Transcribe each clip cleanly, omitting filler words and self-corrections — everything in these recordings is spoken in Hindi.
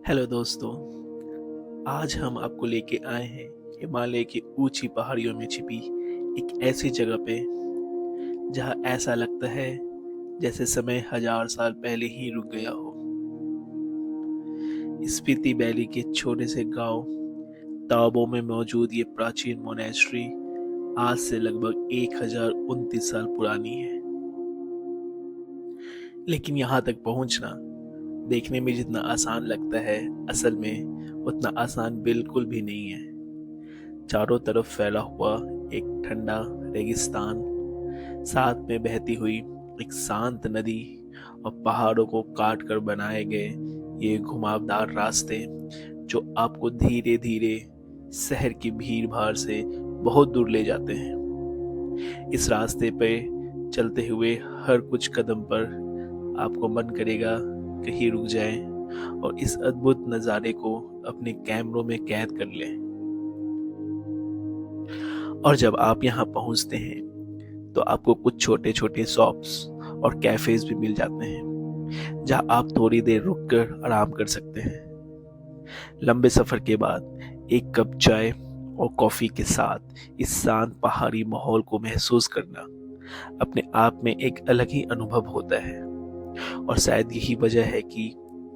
हेलो दोस्तों। आज हम आपको लेके आए हैं हिमालय की ऊंची पहाड़ियों में छिपी एक ऐसी जगह पे जहां ऐसा लगता है जैसे समय हजार साल पहले ही रुक गया हो। स्पीति वैली के छोटे से गांव ताबो में मौजूद ये प्राचीन मोनेस्ट्री आज से लगभग 1029 साल पुरानी है। लेकिन यहाँ तक पहुंचना देखने में जितना आसान लगता है, असल में उतना आसान बिल्कुल भी नहीं है। चारों तरफ फैला हुआ एक ठंडा रेगिस्तान, साथ में बहती हुई एक शांत नदी और पहाड़ों को काट कर बनाए गए ये घुमावदार रास्ते जो आपको धीरे धीरे शहर की भीड़ भाड़ से बहुत दूर ले जाते हैं। इस रास्ते पे चलते हुए हर कुछ कदम पर आपको मन करेगा कहीं रुक जाए और इस अद्भुत नज़ारे को अपने कैमरों में कैद कर लें। और जब आप यहाँ पहुँचते हैं तो आपको कुछ छोटे छोटे शॉप्स और कैफेज भी मिल जाते हैं जहाँ आप थोड़ी देर रुककर आराम कर सकते हैं। लंबे सफर के बाद एक कप चाय और कॉफी के साथ इस शांत पहाड़ी माहौल को महसूस करना अपने आप में एक अलग ही अनुभव होता है। और शायद यही वजह है कि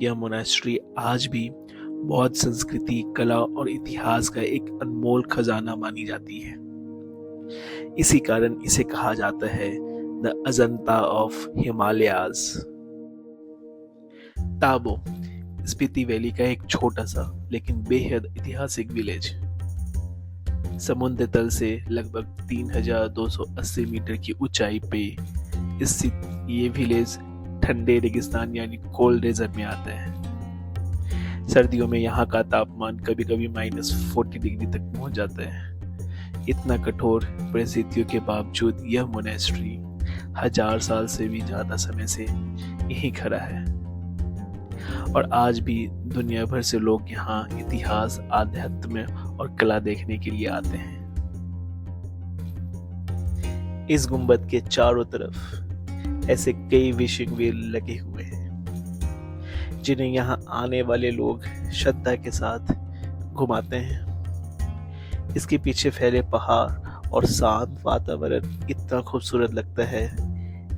यह मोनास्ट्री आज भी बौद्ध संस्कृति, कला और इतिहास का एक अनमोल खजाना मानी जाती है। इसी कारण इसे कहा जाता है the Ajanta of Himalayas. Tabo Spiti valley का एक छोटा सा लेकिन बेहद ऐतिहासिक विलेज। समुद्र तल से लगभग 3280 मीटर की ऊंचाई पे स्थित ये विलेज ठंडे रेगिस्तान यानी कोल्ड डेजर्ट में आता है। सर्दियों में यहाँ का तापमान कभी कभी -40 डिग्री तक पहुंच जाता है। इतना कठोर परिस्थितियों के बावजूद यह मोनेस्ट्री 1000 साल से भी ज्यादा समय से यहीं खड़ा है और आज भी दुनिया भर से लोग यहाँ इतिहास, आध्यात्म और कला देखने के लिए आते हैं। इस गुंबद के चारों तरफ ऐसे कई विशिंग व्हील लगे हुए हैं जिन्हें यहाँ आने वाले लोग श्रद्धा के साथ घुमाते हैं। इसके पीछे फैले पहाड़ और शांत वातावरण इतना खूबसूरत लगता है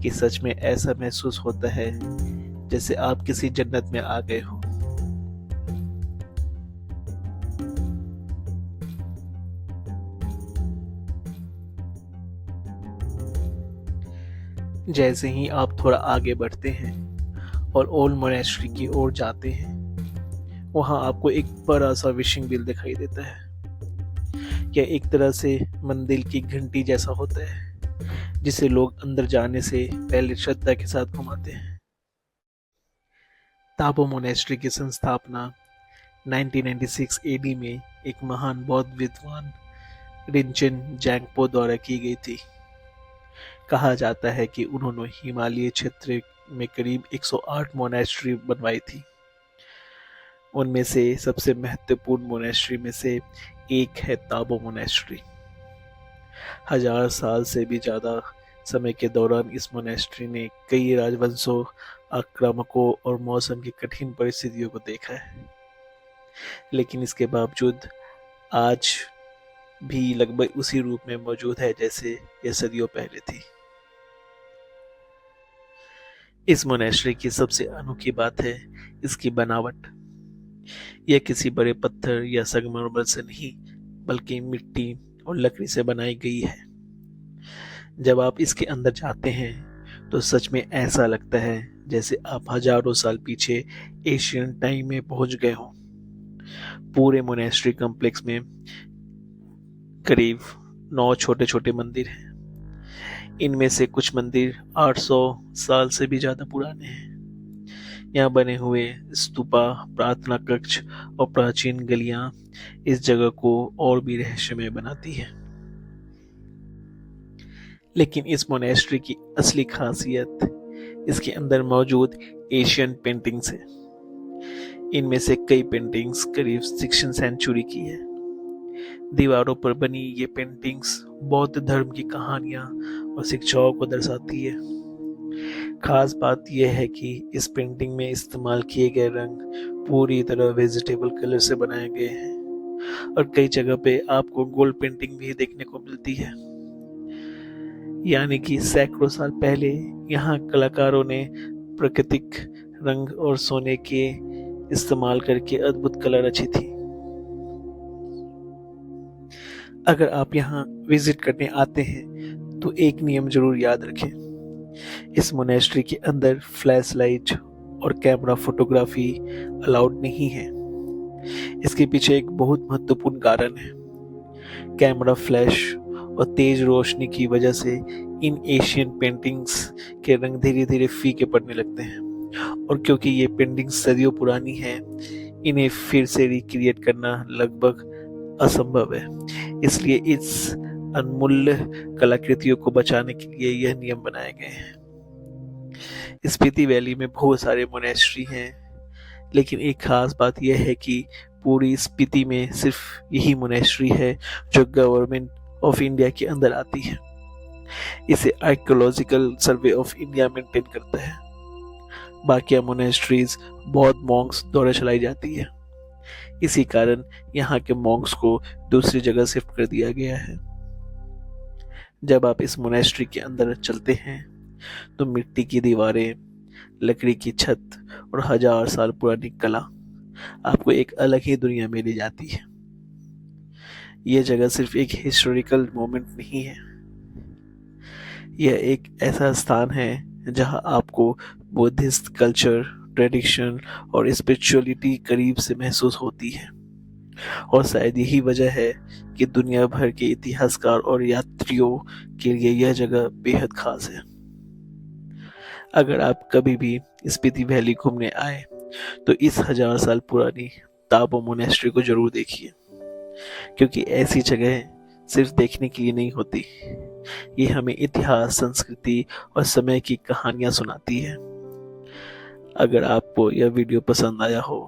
कि सच में ऐसा महसूस होता है जैसे आप किसी जन्नत में आ गए हो। जैसे ही आप थोड़ा आगे बढ़ते हैं और ओल्ड मोनेस्ट्री की ओर जाते हैं, वहां आपको एक बड़ा सा विशिंग व्हील दिखाई देता है। यह एक तरह से मंदिर की घंटी जैसा होता है जिसे लोग अंदर जाने से पहले श्रद्धा के साथ घुमाते हैं। ताबो मोनेस्ट्री की संस्थापना 1996 एडी में एक महान बौद्ध विद्वान रिनचेन जैंगपो द्वारा की गई थी। कहा जाता है कि उन्होंने हिमालय क्षेत्र में करीब 108 मोनेस्ट्री बनवाई थी। उनमें से सबसे महत्वपूर्ण मोनेस्ट्री में से एक है ताबो मोनेस्ट्री। 1000 साल से भी ज्यादा समय के दौरान इस मोनेस्ट्री ने कई राजवंशों, आक्रामकों और मौसम की कठिन परिस्थितियों को देखा है। लेकिन इसके बावजूद आज भी लगभग उसी रूप में मौजूद है जैसे यह सदियों पहले थी। इस मोनेस्ट्री की सबसे अनोखी बात है इसकी बनावट। यह किसी बड़े पत्थर या संगमरमर से नहीं बल्कि मिट्टी और लकड़ी से बनाई गई है। जब आप इसके अंदर जाते हैं तो सच में ऐसा लगता है जैसे आप हजारों साल पीछे एशियन टाइम में पहुंच गए हों। पूरे मोनेस्ट्री कॉम्प्लेक्स में करीब 9 छोटे छोटे मंदिर हैं। इनमें से कुछ मंदिर 800 साल से भी ज्यादा पुराने हैं। यहाँ बने हुए स्तूपा, प्रार्थना कक्ष और प्राचीन गलियां इस जगह को और भी रहस्यमय बनाती है। लेकिन इस मोनेस्ट्री की असली खासियत इसके अंदर मौजूद एशियन पेंटिंग्स है। इनमें से कई पेंटिंग्स करीब 16वीं सेंचुरी की है। दीवारों पर बनी ये पेंटिंग्स बौद्ध धर्म की कहानियां और शिक्षाओं को दर्शाती है। खास बात यह है कि इस पेंटिंग में इस्तेमाल किए गए रंग पूरी तरह वेजिटेबल कलर से बनाए गए हैं और कई जगह पे आपको गोल्ड पेंटिंग भी देखने को मिलती है। यानी कि सैकड़ों साल पहले यहाँ कलाकारों ने प्राकृतिक रंग और सोने के इस्तेमाल करके अद्भुत कला रची थी। अगर आप यहाँ विजिट करने आते हैं तो एक नियम जरूर याद रखें, इस मोनेस्ट्री के अंदर फ्लैश लाइट और कैमरा फोटोग्राफी अलाउड नहीं है। इसके पीछे एक बहुत महत्वपूर्ण कारण है। कैमरा फ्लैश और तेज रोशनी की वजह से इन एशियन पेंटिंग्स के रंग धीरे धीरे फीके पड़ने लगते हैं, और क्योंकि ये पेंटिंग्स सदियों पुरानी हैं, इन्हें फिर से रिक्रिएट करना लगभग असंभव है। इसलिए इस अनमूल्य कलाकृतियों को बचाने के लिए यह नियम बनाए गए हैं। स्पीति वैली में बहुत सारे मोनेस्ट्री हैं, लेकिन एक खास बात यह है कि पूरी स्पीति में सिर्फ यही मोनेस्ट्री है जो गवर्नमेंट ऑफ इंडिया के अंदर आती है। इसे archaeological survey of India maintain करता है। बाकी मोनेस्ट्रीज बौद्ध मॉन्क्स द्वारा चलाई जाती है। इसी कारण यहाँ के मॉन्क्स को दूसरी जगह शिफ्ट कर दिया गया है। जब आप इस मोनेस्ट्री के अंदर चलते हैं तो मिट्टी की दीवारें, लकड़ी की छत और 1000 साल पुरानी कला आपको एक अलग ही दुनिया में ले जाती है। यह जगह सिर्फ एक हिस्टोरिकल मोमेंट नहीं है, यह एक ऐसा स्थान है जहां आपको बुद्धिस्ट कल्चर, ट्रेडिशन और स्पिरिचुअलिटी करीब से महसूस होती है। और शायद यही वजह है कि दुनिया भर के इतिहासकार और यात्रियों के लिए यह जगह बेहद खास है। अगर आप कभी भी स्पीति वैली घूमने आए तो इस 1000 साल पुरानी ताबो मोनेस्ट्री को जरूर देखिए, क्योंकि ऐसी जगह सिर्फ देखने के लिए नहीं होती, ये हमें इतिहास, संस्कृति और समय की कहानियां सुनाती है। अगर आपको यह वीडियो पसंद आया हो